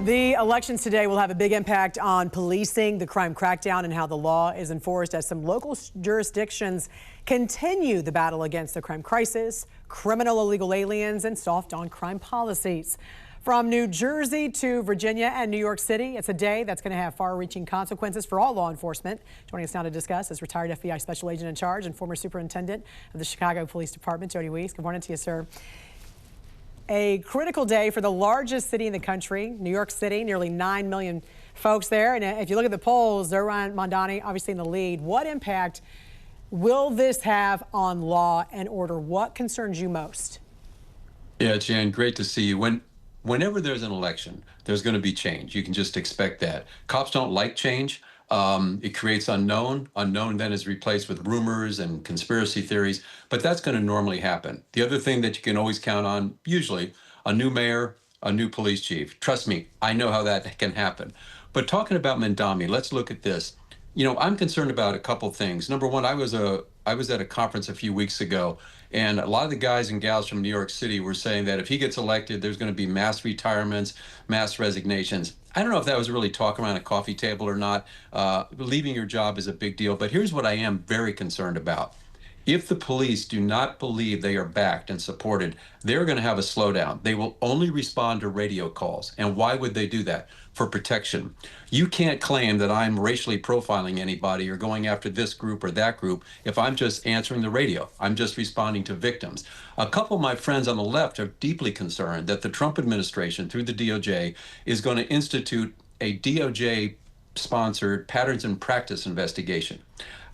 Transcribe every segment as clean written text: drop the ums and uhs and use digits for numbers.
The elections today will have a big impact on policing, the crime crackdown, and how the law is enforced as some local jurisdictions continue the battle against the crime crisis, criminal illegal aliens, and soft on crime policies. From New Jersey to Virginia and New York City, it's a day that's going to have far-reaching consequences for all law enforcement. Joining us now to discuss is retired FBI Special Agent in Charge and former Superintendent of the Chicago Police Department, Jody Weis. Good morning to you, sir. A critical day for the largest city in the country, New York City, nearly 9 million folks there. And if you look at the polls, Mamdani obviously in the lead. What impact will this have on law and order? What concerns you most? Yeah, Jan, great to see you. Whenever there's an election, there's going to be change. You can just expect that. Cops don't like change. It creates unknown. Unknown then is replaced with rumors and conspiracy theories, but that's going to normally happen. The other thing that you can always count on, usually, a new mayor, a new police chief. Trust me, I know how that can happen. But talking about Mamdani, let's look at this. You know, I'm concerned about a couple things. Number one, I was at a conference a few weeks ago, and a lot of the guys and gals from New York City were saying that if he gets elected, there's going to be mass retirements, mass resignations. I don't know if that was really talk around a coffee table or not. Leaving your job is a big deal, but here's what I am very concerned about. If the police do not believe they are backed and supported, they're going to have a slowdown. They will only respond to radio calls. And why would they do that? For protection. You can't claim that I'm racially profiling anybody or going after this group or that group if I'm just answering the radio. I'm just responding to victims. A couple of my friends on the left are deeply concerned that the Trump administration, through the DOJ, is going to institute a DOJ-sponsored patterns and practice investigation.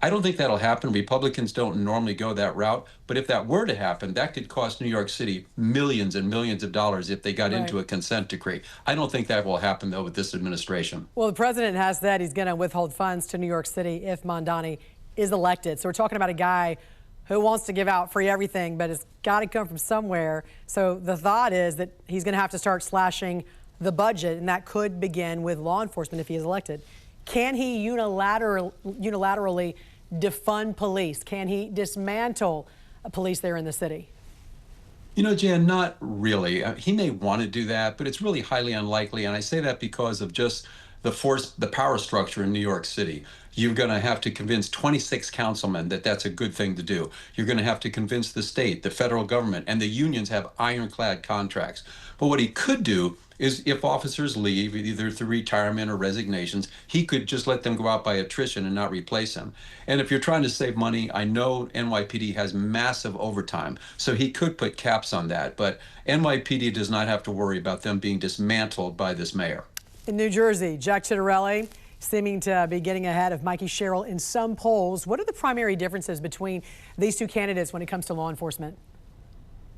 I don't think that'll happen. Republicans don't normally go that route. But if that were to happen, that could cost New York City millions and millions of dollars if they got into a consent decree. I don't think that will happen, though, with this administration. Well, the president has said he's going to withhold funds to New York City if Mamdani is elected. So we're talking about a guy who wants to give out free everything, but it's got to come from somewhere. So the thought is that he's going to have to start slashing the budget, and that could begin with law enforcement if he is elected. Can he unilaterally defund police? Can he dismantle police there in the city? You know, Jan, not really. He may want to do that, but it's really highly unlikely. And I say that because of just the power structure in New York City. You're going to have to convince 26 councilmen that that's a good thing to do. You're going to have to convince the state, the federal government, and the unions have ironclad contracts. But what he could do is if officers leave, either through retirement or resignations, he could just let them go out by attrition and not replace them. And if you're trying to save money, I know NYPD has massive overtime, so he could put caps on that. But NYPD does not have to worry about them being dismantled by this mayor. In New Jersey, Jack Ciattarelli seeming to be getting ahead of Mikey Sherrill in some polls. What are the primary differences between these two candidates when it comes to law enforcement?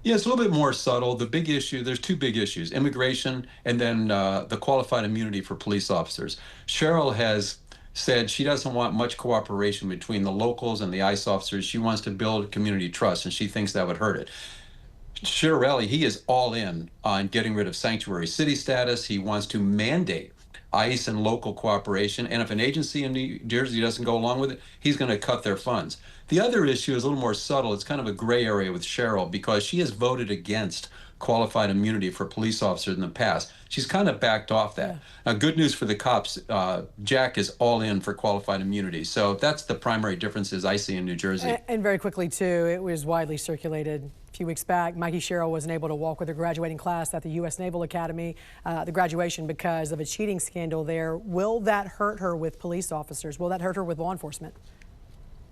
Yeah, it's a little bit more subtle. The big issue, there's two big issues, immigration and then the qualified immunity for police officers. Sherrill has said she doesn't want much cooperation between the locals and the ICE officers. She wants to build community trust, and she thinks that would hurt it. Ciattarelli, he is all in on getting rid of sanctuary city status. He wants to mandate ICE and local cooperation, and if an agency in New Jersey doesn't go along with it, he's going to cut their funds. The other issue is a little more subtle. It's kind of a gray area with Sherrill because she has voted against qualified immunity for police officers in the past. She's kind of backed off that. Yeah. Now, good news for the cops, Jack is all in for qualified immunity. So that's the primary differences I see in New Jersey. And very quickly, too, it was widely circulated a few weeks back. Mikey Sherrill wasn't able to walk with her graduating class at the U.S. Naval Academy, the graduation, because of a cheating scandal there. Will that hurt her with police officers? Will that hurt her with law enforcement?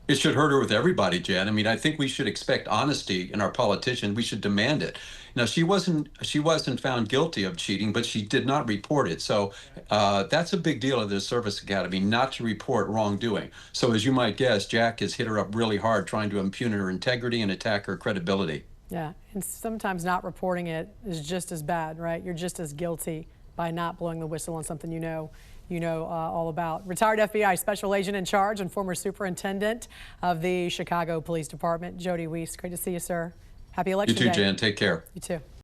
It should hurt her with everybody, Jan. I mean, I think we should expect honesty in our politicians. We should demand it. Now, she wasn't found guilty of cheating, but she did not report it. So that's a big deal at the Service Academy, not to report wrongdoing. So as you might guess, Jack has hit her up really hard, trying to impugn her integrity and attack her credibility. Yeah, and sometimes not reporting it is just as bad, right? You're just as guilty by not blowing the whistle on something you know all about. Retired FBI Special Agent in Charge and former Superintendent of the Chicago Police Department, Jody Weis. Great to see you, sir. Happy election day. You too, Jan. Take care. You too.